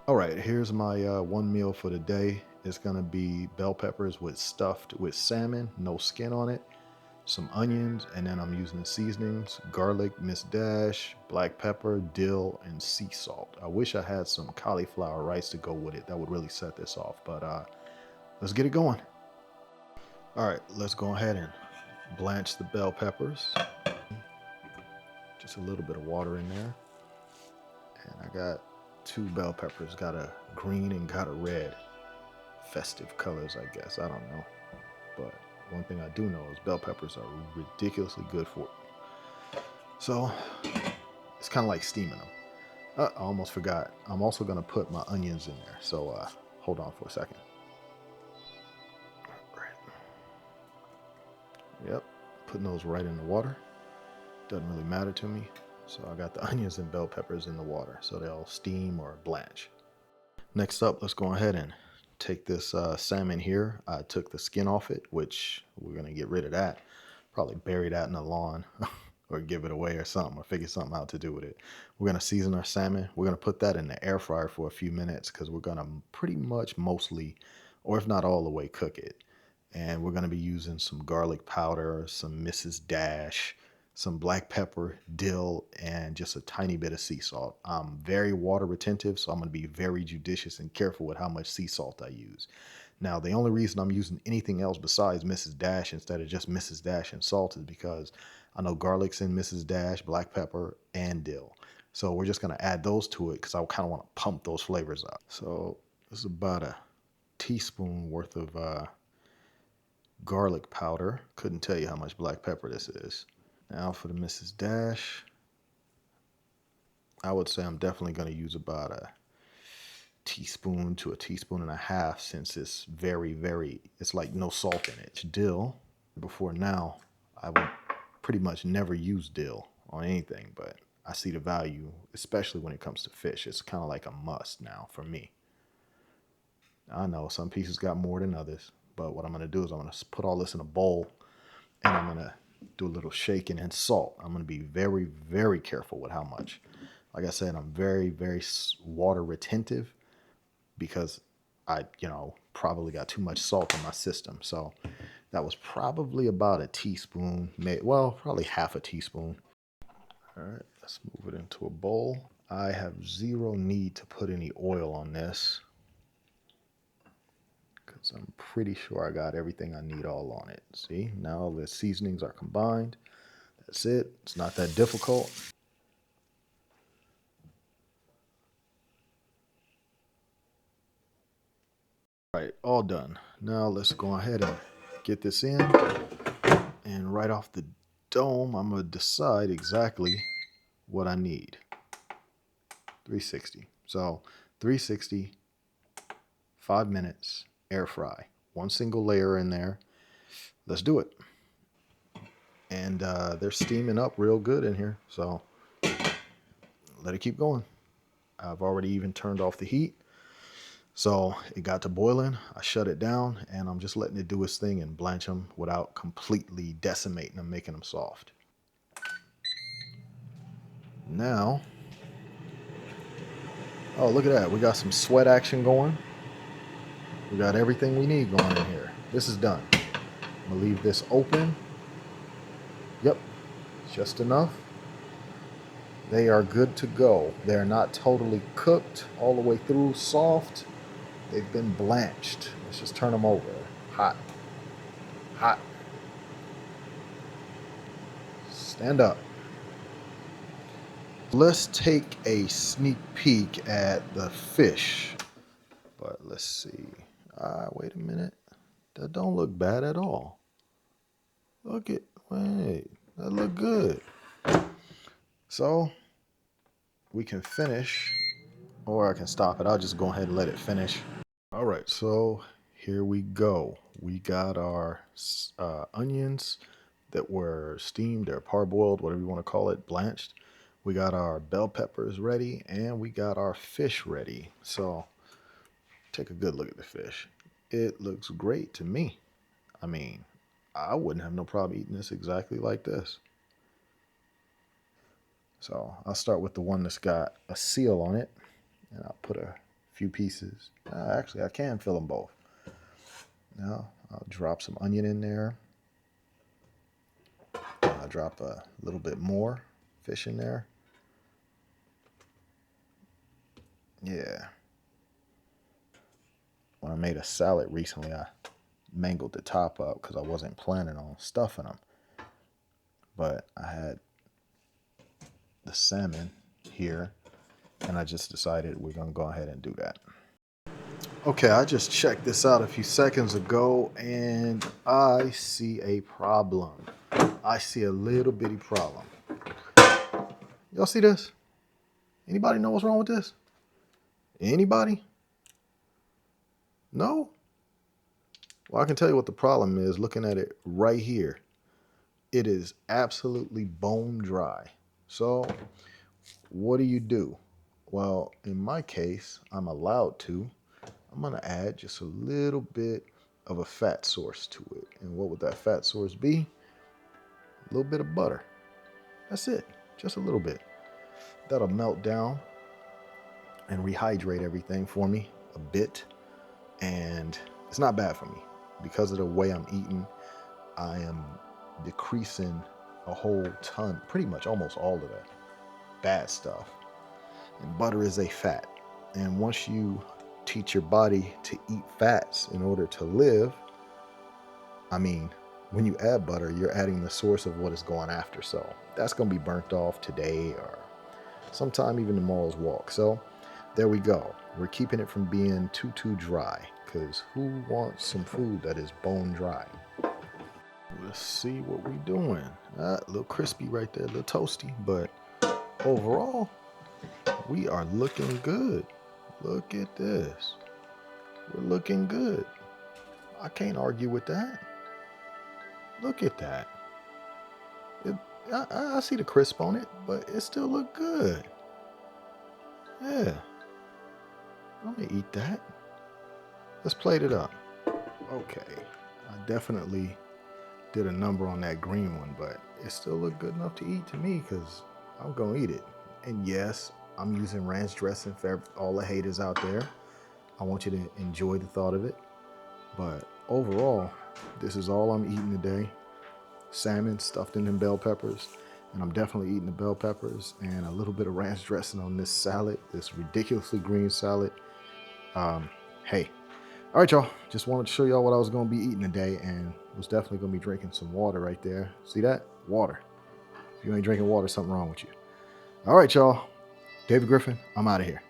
All right, here's my one meal for the day. It's gonna be bell peppers with stuffed with salmon, no skin on it, some onions, and then I'm using the seasonings: garlic, Miss Dash, black pepper, dill, and sea salt. I wish I had some cauliflower rice to go with it. That would really set this off. But let's get it going. All right, let's go ahead and blanch the bell peppers. Just a little bit of water in there, and I got two bell peppers. Got a green and got a red. Festive colors, I guess. I don't know. But one thing I do know is bell peppers are ridiculously good for it. So it's kind of like steaming them. I almost forgot. I'm also going to put my onions in there. So hold on for a second. Yep, putting those right in the water. Doesn't really matter to me. So I got the onions and bell peppers in the water so they'll steam or blanch. Next up, let's go ahead and take this salmon here. I took the skin off it, which we're going to get rid of that. Probably bury that in the lawn or give it away or something, or figure something out to do with it. We're going to season our salmon. We're going to put that in the air fryer for a few minutes because we're going to pretty much mostly, or if not all the way, cook it. And we're going to be using some garlic powder, some Mrs. Dash, some black pepper, dill, and just a tiny bit of sea salt. I'm very water retentive, so I'm going to be very judicious and careful with how much sea salt I use. Now, the only reason I'm using anything else besides Mrs. Dash instead of just Mrs. Dash and salt is because I know garlic's in Mrs. Dash, black pepper, and dill. So we're just going to add those to it because I kind of want to pump those flavors up. So this is about a teaspoon worth of garlic powder. Couldn't tell you how much black pepper this is. Now for the Mrs. Dash, I would say I'm definitely going to use about a teaspoon to a teaspoon and a half since it's it's like no salt in it. Dill, before now, I would pretty much never use dill on anything, but I see the value, especially when it comes to fish. It's kind of like a must now for me. I know some pieces got more than others, but what I'm going to do is I'm going to put all this in a bowl and I'm going to do a little shaking and salt. I'm going to be very careful with how much. Like I said, I'm very water retentive because I probably got too much salt in my system. So that was probably about a teaspoon, probably half a teaspoon. All right, let's move it into a bowl. I have zero need to put any oil on this because I'm pretty sure I got everything I need all on it. See, now the seasonings are combined. That's it. It's not that difficult. All right, all done. Now let's go ahead and get this in. And right off the dome, I'm going to decide exactly what I need. 360. So 360, 5 minutes, air fry. One single layer in there. Let's do it. And they're steaming up real good in here. So let it keep going. I've already even turned off the heat. So it got to boiling. I shut it down and I'm just letting it do its thing and blanch them without completely decimating them, making them soft. Now, oh, look at that. We got some sweat action going. We got everything we need going in here. This is done. I'm gonna leave this open. Yep, just enough. They are good to go. They're not totally cooked all the way through, soft. They've been blanched. Let's just turn them over. Hot. Hot. Stand up. Let's take a sneak peek at the fish. But let's see. Wait a minute. That don't look bad at all. Wait, that look good. So we can finish, or I can stop it. I'll just go ahead and let it finish. All right, so here we go. We got our onions that were steamed or parboiled, whatever you want to call it, blanched. We got our bell peppers ready, and we got our fish ready. So take a good look at the fish. It looks great to me. I mean, I wouldn't have no problem eating this exactly like this. So I'll start with the one that's got a seal on it, and I'll put a few pieces. Actually, I can fill them both. Now, I'll drop some onion in there. I'll drop a little bit more fish in there. Yeah. When I made a salad recently, I mangled the top up because I wasn't planning on stuffing them. But I had the salmon here, and I just decided we're going to go ahead and do that. Okay, I just checked this out a few seconds ago, and I see a problem. I see a little bitty problem. Y'all see this? Anybody know what's wrong with this? Anybody? No? Well, I can tell you what the problem is looking at it right here. It is absolutely bone dry. So, what do? Well, in my case, I'm allowed to. I'm going to add just a little bit of a fat source to it. And what would that fat source be? A little bit of butter. That's it. Just a little bit. That'll melt down and rehydrate everything for me a bit. And it's not bad for me. Because of the way I'm eating, I am decreasing a whole ton, pretty much almost all of that bad stuff. And butter is a fat. And once you teach your body to eat fats in order to live, I mean, when you add butter, you're adding the source of what it's going after. So that's going to be burnt off today or sometime even tomorrow's walk. So there we go. We're keeping it from being too dry, because who wants some food that is bone dry? Let's see what we're doing. A little crispy right there, a little toasty, but overall, we are looking good. Look at this. We're looking good. I can't argue with that. Look at that. I see the crisp on it, but it still look good. Yeah. I'm gonna eat that. Let's plate it up. Okay. I definitely did a number on that green one, but it still looked good enough to eat to me because I'm gonna eat it. And yes, I'm using ranch dressing for all the haters out there. I want you to enjoy the thought of it. But overall, this is all I'm eating today. Salmon stuffed in them bell peppers. And I'm definitely eating the bell peppers and a little bit of ranch dressing on this salad, this ridiculously green salad. Hey. All right, y'all. Just wanted to show y'all what I was going to be eating today, and was definitely going to be drinking some water right there. See that? Water. If you ain't drinking water, something wrong with you. All right, y'all. David Griffin, I'm out of here.